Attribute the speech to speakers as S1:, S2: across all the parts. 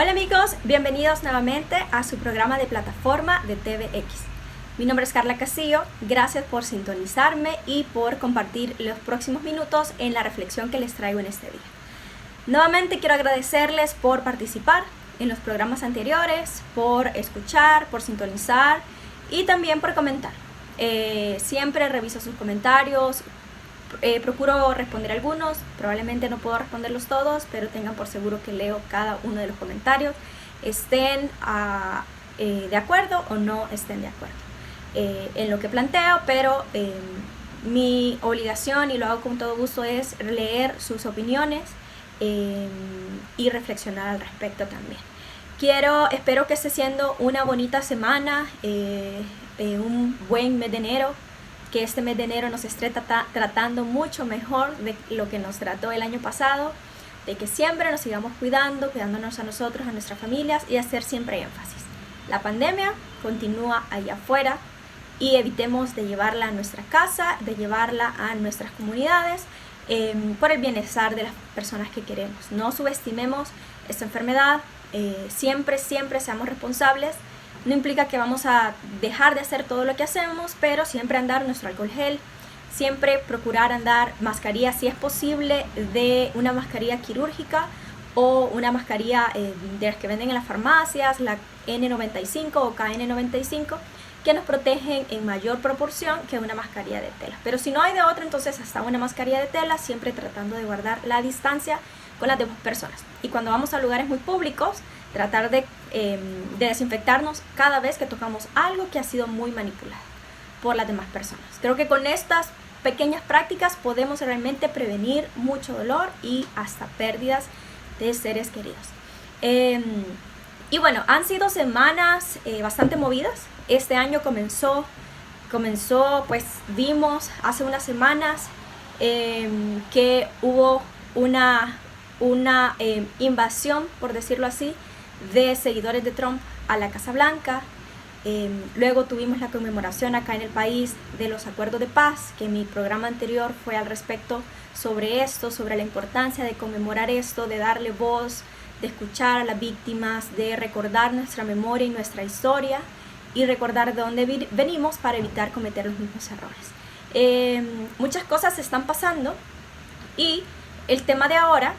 S1: Hola amigos, bienvenidos nuevamente a su programa de plataforma de TVX. Mi nombre es Carla Castillo, gracias por sintonizarme y por compartir los próximos minutos en la reflexión que les traigo en este día. Nuevamente quiero agradecerles por participar en los programas anteriores, por escuchar, por sintonizar y también por comentar. Siempre reviso sus comentarios, procuro responder algunos, probablemente no puedo responderlos todos, pero tengan por seguro que leo cada uno de los comentarios, estén de acuerdo o no estén de acuerdo en lo que planteo, pero mi obligación, y lo hago con todo gusto, es leer sus opiniones y reflexionar al respecto también. Espero que esté siendo una bonita semana, un buen mes de enero, que este mes de enero nos esté tratando mucho mejor de lo que nos trató el año pasado, de que siempre nos sigamos cuidándonos a nosotros, a nuestras familias, y hacer siempre énfasis. La pandemia continúa allá afuera y evitemos de llevarla a nuestra casa, de llevarla a nuestras comunidades, por el bienestar de las personas que queremos. No subestimemos esta enfermedad, siempre seamos responsables. No implica que vamos a dejar de hacer todo lo que hacemos, pero siempre andar nuestro alcohol gel, siempre procurar andar mascarilla, si es posible, de una mascarilla quirúrgica o una mascarilla de las que venden en las farmacias, la N95 o KN95, que nos protegen en mayor proporción que una mascarilla de tela. Pero si no hay de otra, entonces hasta una mascarilla de tela, siempre tratando de guardar la distancia con las demás personas. Y cuando vamos a lugares muy públicos, tratar de desinfectarnos cada vez que tocamos algo que ha sido muy manipulado por las demás personas. Creo que con estas pequeñas prácticas podemos realmente prevenir mucho dolor y hasta pérdidas de seres queridos. Y bueno, han sido semanas bastante movidas. Este año comenzó, pues vimos hace unas semanas que hubo una invasión, por decirlo así, de seguidores de Trump a la Casa Blanca. Luego tuvimos la conmemoración acá en el país de los acuerdos de paz, que mi programa anterior fue al respecto sobre esto, sobre la importancia de conmemorar esto, de darle voz, de escuchar a las víctimas, de recordar nuestra memoria y nuestra historia y recordar de dónde venimos para evitar cometer los mismos errores. Muchas cosas están pasando y el tema de ahora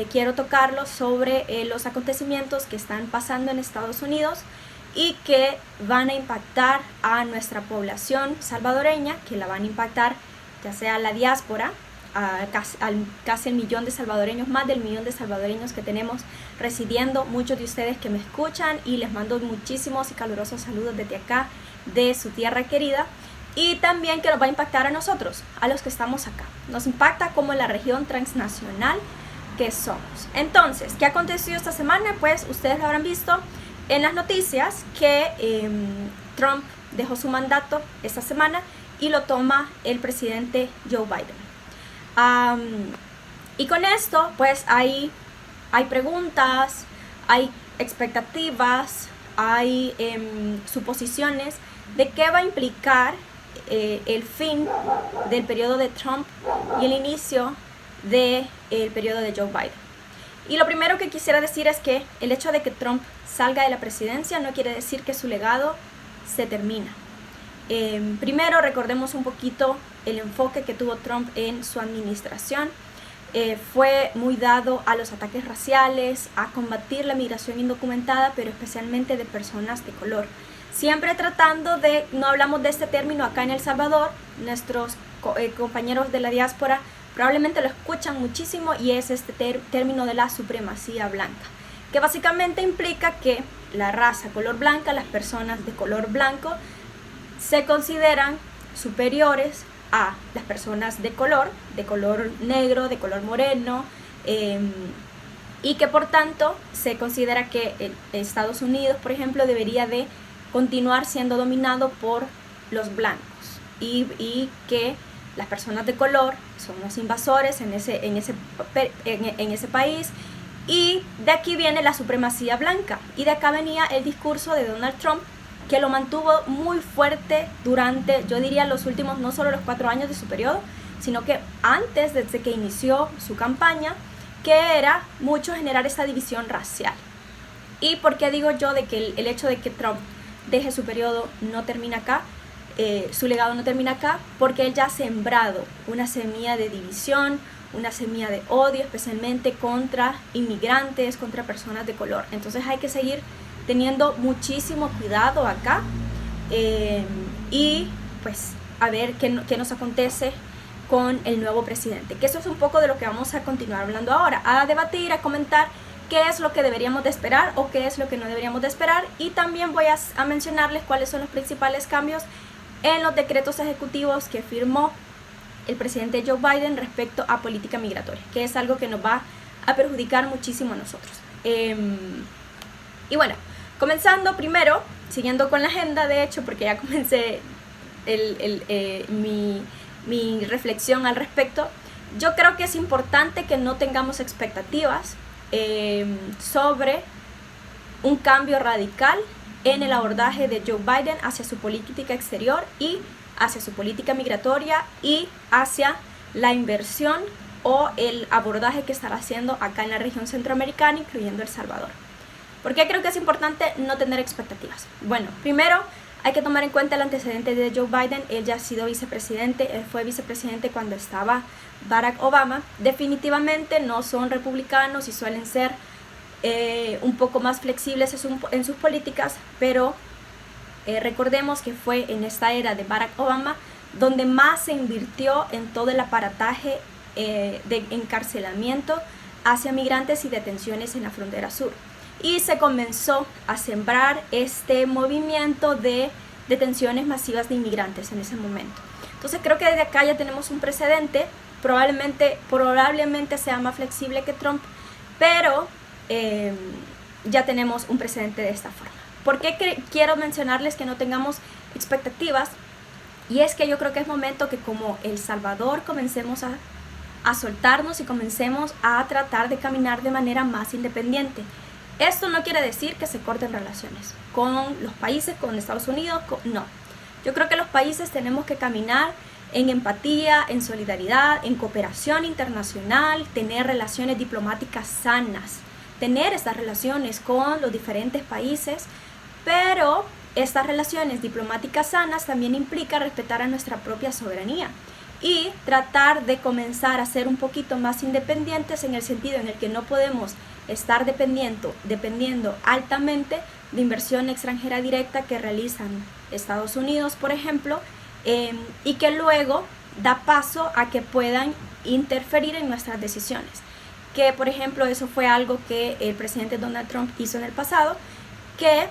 S1: quiero tocarlo sobre los acontecimientos que están pasando en Estados Unidos y que van a impactar a nuestra población salvadoreña, que la van a impactar ya sea a la diáspora, casi el millón de salvadoreños, más del millón de salvadoreños que tenemos residiendo, muchos de ustedes que me escuchan, y les mando muchísimos y calurosos saludos desde acá, de su tierra querida, y también que nos va a impactar a nosotros, a los que estamos acá. Nos impacta como la región transnacional que somos. Entonces, ¿qué ha acontecido esta semana? Pues ustedes lo habrán visto en las noticias que Trump dejó su mandato esta semana y lo toma el presidente Joe Biden. Y con esto pues hay preguntas, hay expectativas, hay suposiciones de qué va a implicar el fin del periodo de Trump y el inicio del periodo de Joe Biden. Y lo primero que quisiera decir es que el hecho de que Trump salga de la presidencia no quiere decir que su legado se termina. Primero recordemos un poquito el enfoque que tuvo Trump en su administración. Fue muy dado a los ataques raciales, a combatir la migración indocumentada, pero especialmente de personas de color. Siempre tratando de, no hablamos de este término acá en El Salvador, nuestros compañeros de la diáspora probablemente lo escuchan muchísimo, y es este término de la supremacía blanca, que básicamente implica que la raza color blanca, las personas de color blanco, se consideran superiores a las personas de color negro, de color moreno, y que por tanto se considera que Estados Unidos, por ejemplo, debería de continuar siendo dominado por los blancos, y que las personas de color son los invasores en ese país. Y de aquí viene la supremacía blanca, y de acá venía el discurso de Donald Trump, que lo mantuvo muy fuerte durante, yo diría, los últimos, no solo los 4 años de su periodo, sino que antes, desde que inició su campaña, que era mucho generar esta división racial. ¿Y por qué digo yo de que el hecho de que Trump deje su periodo no termina acá? Su legado no termina acá, porque él ya ha sembrado una semilla de división, una semilla de odio, especialmente contra inmigrantes, contra personas de color. Entonces hay que seguir teniendo muchísimo cuidado acá, y pues a ver qué nos acontece con el nuevo presidente, que eso es un poco de lo que vamos a continuar hablando ahora, a debatir, a comentar qué es lo que deberíamos de esperar o qué es lo que no deberíamos de esperar, y también voy a mencionarles cuáles son los principales cambios en los decretos ejecutivos que firmó el presidente Joe Biden respecto a política migratoria, que es algo que nos va a perjudicar muchísimo a nosotros. Y bueno, comenzando primero, siguiendo con la agenda, de hecho, porque ya comencé mi reflexión al respecto, yo creo que es importante que no tengamos expectativas sobre un cambio radical en el abordaje de Joe Biden hacia su política exterior y hacia su política migratoria y hacia la inversión o el abordaje que estará haciendo acá en la región centroamericana, incluyendo El Salvador. ¿Por qué creo que es importante no tener expectativas? Bueno, primero hay que tomar en cuenta el antecedente de Joe Biden. Él ya ha sido vicepresidente, él fue vicepresidente cuando estaba Barack Obama. Definitivamente no son republicanos y suelen ser un poco más flexibles en sus políticas, pero recordemos que fue en esta era de Barack Obama donde más se invirtió en todo el aparataje de encarcelamiento hacia migrantes y detenciones en la frontera sur. Y se comenzó a sembrar este movimiento de detenciones masivas de inmigrantes en ese momento. Entonces creo que desde acá ya tenemos un precedente, probablemente sea más flexible que Trump, pero ya tenemos un precedente de esta forma. ¿Por qué quiero mencionarles que no tengamos expectativas? Y es que yo creo que es momento que como El Salvador comencemos a soltarnos y comencemos a tratar de caminar de manera más independiente. Esto no quiere decir que se corten relaciones con los países, con Estados Unidos, no. Yo creo que los países tenemos que caminar en empatía, en solidaridad, en cooperación internacional, tener relaciones diplomáticas sanas, tener estas relaciones con los diferentes países, pero estas relaciones diplomáticas sanas también implica respetar a nuestra propia soberanía y tratar de comenzar a ser un poquito más independientes, en el sentido en el que no podemos estar dependiendo altamente de inversión extranjera directa que realizan Estados Unidos, por ejemplo, y que luego da paso a que puedan interferir en nuestras decisiones. Que, por ejemplo, eso fue algo que el presidente Donald Trump hizo en el pasado, que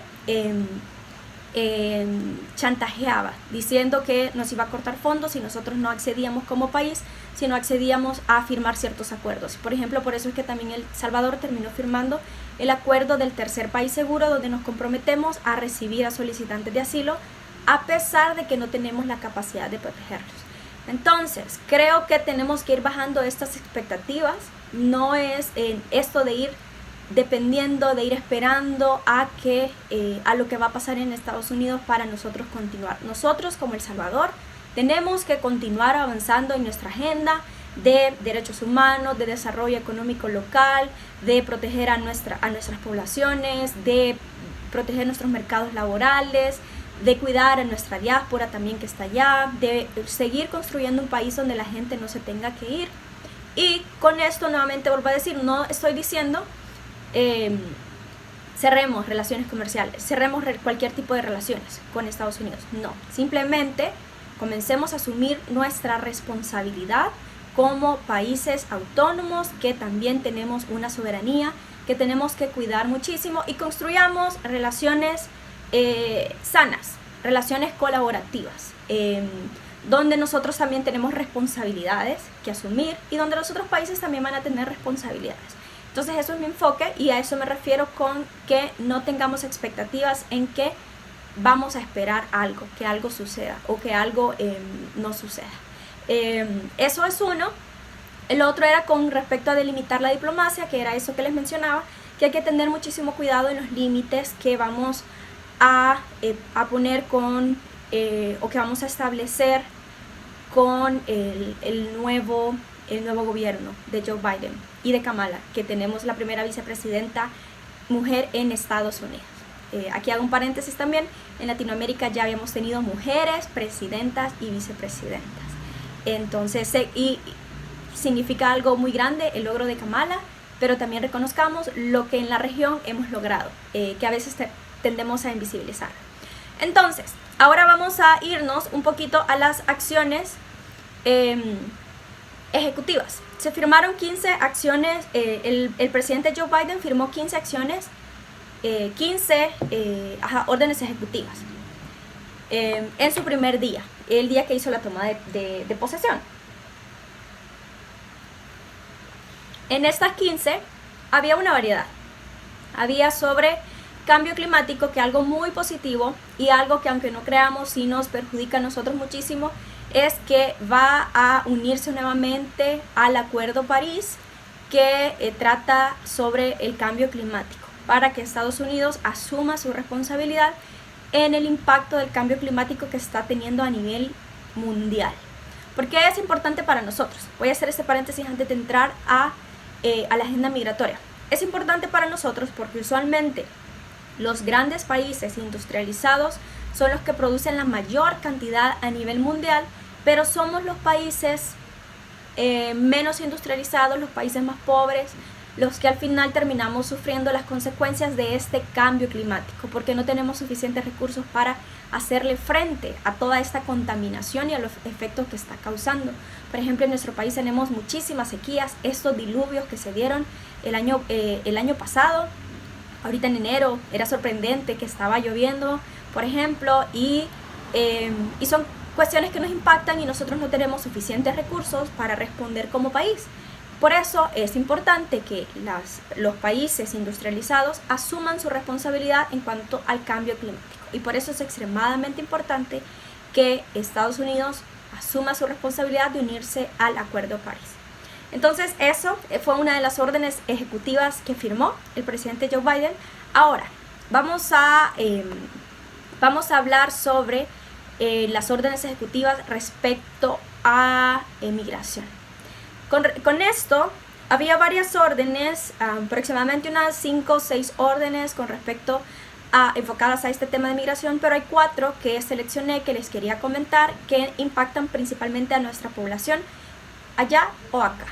S1: chantajeaba, diciendo que nos iba a cortar fondos si nosotros no accedíamos como país, si no accedíamos a firmar ciertos acuerdos. Por ejemplo, por eso es que también El Salvador terminó firmando el acuerdo del tercer país seguro, donde nos comprometemos a recibir a solicitantes de asilo, a pesar de que no tenemos la capacidad de protegerlos. Entonces, creo que tenemos que ir bajando estas expectativas. No es esto de ir dependiendo, de ir esperando a lo que va a pasar en Estados Unidos para nosotros continuar. Nosotros, como El Salvador, tenemos que continuar avanzando en nuestra agenda de derechos humanos, de desarrollo económico local, de proteger a nuestras poblaciones, de proteger nuestros mercados laborales, de cuidar a nuestra diáspora también que está allá, de seguir construyendo un país donde la gente no se tenga que ir. Y con esto nuevamente vuelvo a decir, no estoy diciendo cerremos relaciones comerciales, cerremos cualquier tipo de relaciones con Estados Unidos, no, simplemente comencemos a asumir nuestra responsabilidad como países autónomos que también tenemos una soberanía que tenemos que cuidar muchísimo, y construyamos relaciones sanas, relaciones colaborativas, donde nosotros también tenemos responsabilidades que asumir y donde los otros países también van a tener responsabilidades. Entonces eso es mi enfoque, y a eso me refiero con que no tengamos expectativas en que vamos a esperar algo, que algo suceda o que algo no suceda. Eso es uno. El otro era con respecto a delimitar la diplomacia, que era eso que les mencionaba, que hay que tener muchísimo cuidado en los límites que vamos a poner o que vamos a establecer con el nuevo gobierno de Joe Biden y de Kamala, que tenemos la primera vicepresidenta mujer en Estados Unidos. Aquí hago un paréntesis también, en Latinoamérica ya habíamos tenido mujeres presidentas y vicepresidentas. Entonces, y significa algo muy grande el logro de Kamala, pero también reconozcamos lo que en la región hemos logrado, que a veces tendemos a invisibilizar. Entonces, ahora vamos a irnos un poquito a las acciones ejecutivas. Se firmaron 15 acciones, el presidente Joe Biden firmó 15 acciones, 15 órdenes ejecutivas en su primer día, el día que hizo la toma de posesión. En estas 15 había una variedad. Había sobre cambio climático, que algo muy positivo y algo que, aunque no creamos, sí nos perjudica a nosotros muchísimo, es que va a unirse nuevamente al Acuerdo París, que trata sobre el cambio climático, para que Estados Unidos asuma su responsabilidad en el impacto del cambio climático que está teniendo a nivel mundial. ¿Por qué es importante para nosotros? Voy a hacer este paréntesis antes de entrar a la agenda migratoria. Es importante para nosotros porque usualmente los grandes países industrializados son los que producen la mayor cantidad a nivel mundial, pero somos los países menos industrializados, los países más pobres, los que al final terminamos sufriendo las consecuencias de este cambio climático, porque no tenemos suficientes recursos para hacerle frente a toda esta contaminación y a los efectos que está causando. Por ejemplo, en nuestro país tenemos muchísimas sequías, estos diluvios que se dieron el año pasado. Ahorita en enero era sorprendente que estaba lloviendo, por ejemplo, y son cuestiones que nos impactan y nosotros no tenemos suficientes recursos para responder como país. Por eso es importante que los países industrializados asuman su responsabilidad en cuanto al cambio climático. Y por eso es extremadamente importante que Estados Unidos asuma su responsabilidad de unirse al Acuerdo de París. Entonces, eso fue una de las órdenes ejecutivas que firmó el presidente Joe Biden. Ahora, vamos a hablar sobre las órdenes ejecutivas respecto a migración. Con esto, había varias órdenes, aproximadamente unas 5 o 6 órdenes con respecto enfocadas a este tema de migración, pero hay 4 que seleccioné que les quería comentar que impactan principalmente a nuestra población allá o acá.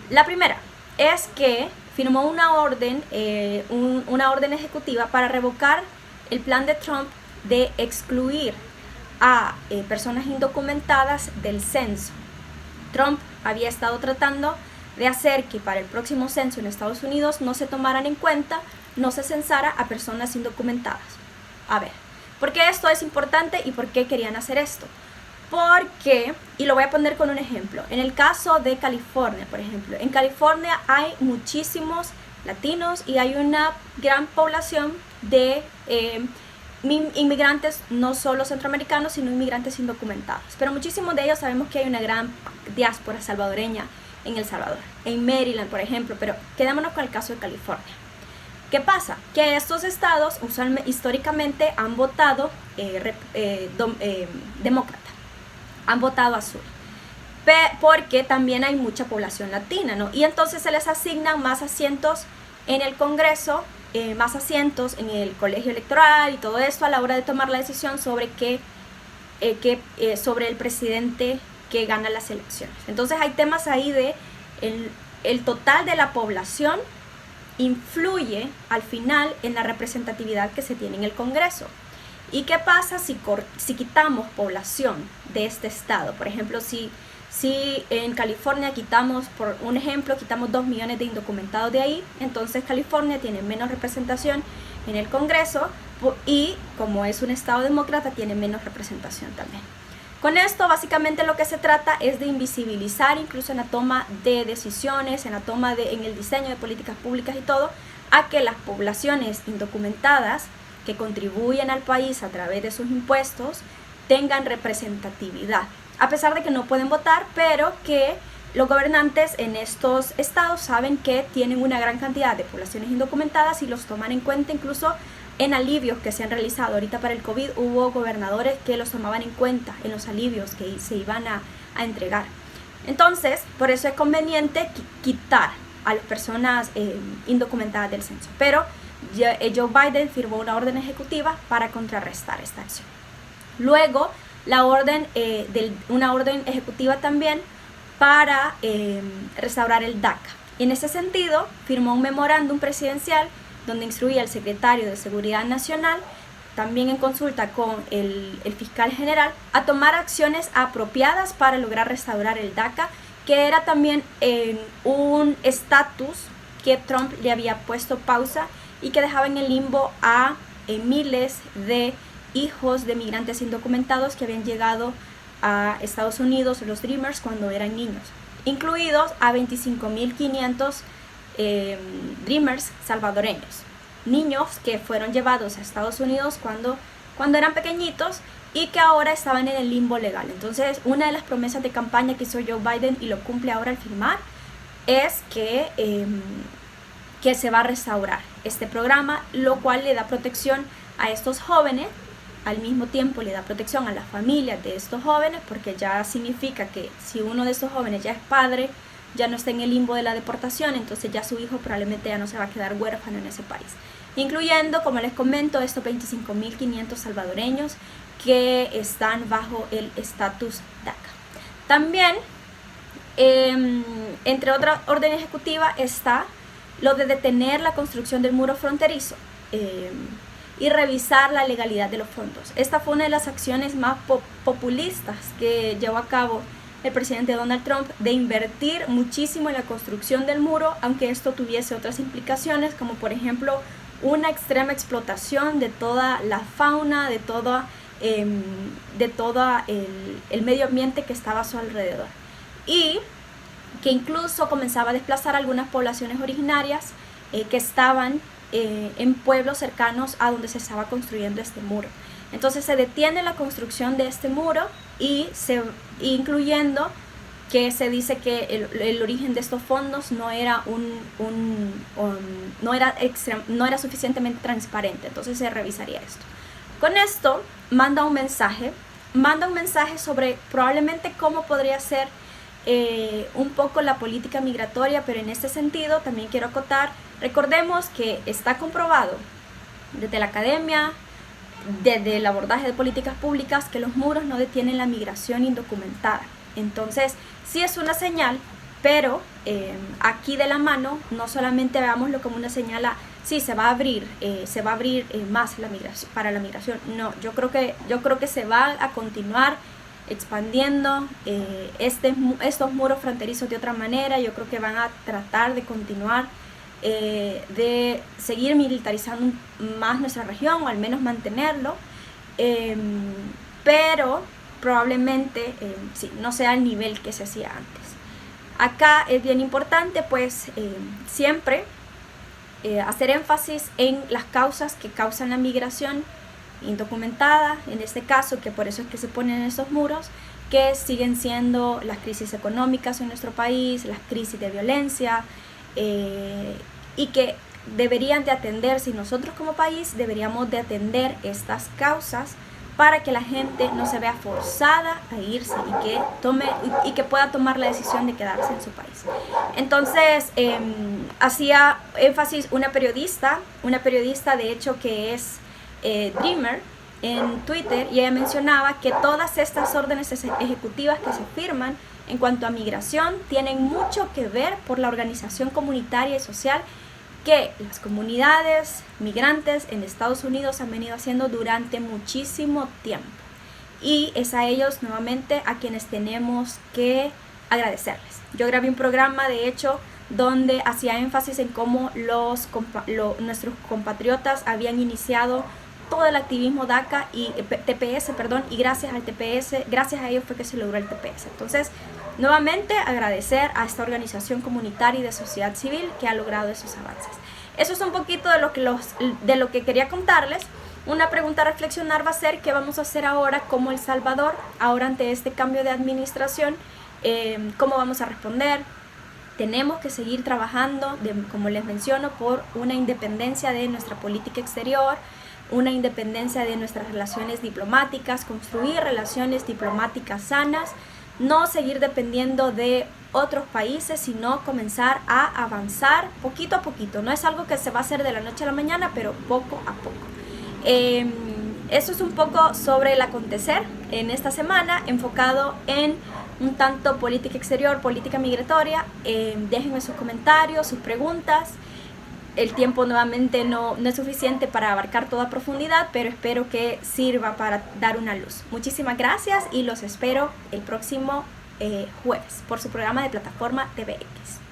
S1: La primera es que firmó una orden ejecutiva para revocar el plan de Trump de excluir a personas indocumentadas del censo. Trump había estado tratando de hacer que para el próximo censo en Estados Unidos no se tomaran en cuenta, no se censara a personas indocumentadas. A ver, ¿por qué esto es importante y por qué querían hacer esto? Porque, y lo voy a poner con un ejemplo, en el caso de California, por ejemplo, en California hay muchísimos latinos y hay una gran población de inmigrantes, no solo centroamericanos, sino inmigrantes indocumentados. Pero muchísimos de ellos sabemos que hay una gran diáspora salvadoreña en El Salvador, en Maryland, por ejemplo, pero quedémonos con el caso de California. ¿Qué pasa? Que estos estados históricamente han votado demócrata, han votado azul, porque también hay mucha población latina, ¿no? Y entonces se les asignan más asientos en el Congreso, más asientos en el colegio electoral y todo esto a la hora de tomar la decisión sobre sobre el presidente que gana las elecciones. Entonces hay temas ahí de el total de la población influye al final en la representatividad que se tiene en el Congreso. ¿Y qué pasa si quitamos población de este estado? Por ejemplo, si en California quitamos, por un ejemplo, quitamos 2 millones de indocumentados de ahí, entonces California tiene menos representación en el Congreso y como es un estado demócrata tiene menos representación también. Con esto básicamente lo que se trata es de invisibilizar incluso en la toma de decisiones, en el diseño de políticas públicas y todo, a que las poblaciones indocumentadas que contribuyen al país a través de sus impuestos tengan representatividad, a pesar de que no pueden votar, pero que los gobernantes en estos estados saben que tienen una gran cantidad de poblaciones indocumentadas y los toman en cuenta incluso en alivios que se han realizado. Ahorita para el COVID hubo gobernadores que los tomaban en cuenta en los alivios que se iban a entregar. Entonces, por eso es conveniente quitar a las personas indocumentadas del censo. Pero Joe Biden firmó una orden ejecutiva para contrarrestar esta acción. Luego, una orden ejecutiva también para restaurar el DACA. En ese sentido, firmó un memorándum presidencial donde instruía al secretario de Seguridad Nacional, también en consulta con el fiscal general, a tomar acciones apropiadas para lograr restaurar el DACA, que era también un estatus que Trump le había puesto pausa y que dejaba en el limbo a miles de hijos de migrantes indocumentados que habían llegado a Estados Unidos, los Dreamers, cuando eran niños, incluidos a 25.500 Dreamers salvadoreños, niños que fueron llevados a Estados Unidos cuando eran pequeñitos y que ahora estaban en el limbo legal. Entonces, una de las promesas de campaña que hizo Joe Biden, y lo cumple ahora al firmar, es que se va a restaurar este programa, lo cual le da protección a estos jóvenes. Al mismo tiempo le da protección a las familias de estos jóvenes, porque ya significa que si uno de estos jóvenes ya es padre, ya no está en el limbo de la deportación, entonces ya su hijo probablemente ya no se va a quedar huérfano en ese país. Incluyendo, como les comento, estos 25.500 salvadoreños que están bajo el estatus DACA. También, entre otras órdenes ejecutivas, está lo de detener la construcción del muro fronterizo y revisar la legalidad de los fondos. Esta fue una de las acciones más populistas que llevó a cabo el presidente Donald Trump, de invertir muchísimo en la construcción del muro, aunque esto tuviese otras implicaciones, como por ejemplo una extrema explotación de toda la fauna, de todo el medio ambiente que estaba a su alrededor, y que incluso comenzaba a desplazar algunas poblaciones originarias que estaban en pueblos cercanos a donde se estaba construyendo este muro. Entonces se detiene la construcción de este muro, y incluyendo que se dice que el origen de estos fondos no era no era suficientemente transparente. Entonces se revisaría esto. Con esto manda un mensaje sobre probablemente cómo podría ser un poco la política migratoria, pero en este sentido también quiero acotar, recordemos que está comprobado desde la academia, desde el abordaje de políticas públicas, que los muros no detienen la migración indocumentada. Entonces, sí es una señal, pero aquí de la mano, no solamente veámoslo como una señal a, sí, se va a abrir más la migración, para la migración. No, yo creo que se va a continuar expandiendo estos muros fronterizos de otra manera. Yo creo que van a tratar de continuar de seguir militarizando más nuestra región, o al menos mantenerlo, pero probablemente sí, no sea el nivel que se hacía antes. Acá es bien importante pues siempre hacer énfasis en las causas que causan la migración indocumentada, en este caso, que por eso es que se ponen esos muros, que siguen siendo las crisis económicas en nuestro país, las crisis de violencia, y que deberían de atenderse, y nosotros como país deberíamos de atender estas causas para que la gente no se vea forzada a irse y que pueda tomar la decisión de quedarse en su país. Entonces hacía énfasis una periodista de hecho que es Dreamer en Twitter, y ella mencionaba que todas estas órdenes ejecutivas que se firman en cuanto a migración tienen mucho que ver por la organización comunitaria y social que las comunidades migrantes en Estados Unidos han venido haciendo durante muchísimo tiempo, y es a ellos nuevamente a quienes tenemos que agradecerles. Yo grabé un programa de hecho donde hacía énfasis en cómo nuestros compatriotas habían iniciado todo el activismo DACA y TPS, y gracias al TPS, gracias a ellos fue que se logró el TPS. Entonces, nuevamente agradecer a esta organización comunitaria y de sociedad civil que ha logrado esos avances. Eso es un poquito de lo que quería contarles. Una pregunta a reflexionar va a ser: ¿qué vamos a hacer ahora como El Salvador, ahora ante este cambio de administración? ¿Cómo vamos a responder? Tenemos que seguir trabajando, como les menciono, por una independencia de nuestra política exterior, una independencia de nuestras relaciones diplomáticas, construir relaciones diplomáticas sanas, no seguir dependiendo de otros países, sino comenzar a avanzar poquito a poquito. No es algo que se va a hacer de la noche a la mañana, pero poco a poco. Eso es un poco sobre el acontecer en esta semana, enfocado en un tanto política exterior, política migratoria. Déjenme sus comentarios, sus preguntas. El tiempo nuevamente no es suficiente para abarcar toda profundidad, pero espero que sirva para dar una luz. Muchísimas gracias y los espero el próximo jueves por su programa de Plataforma TVX.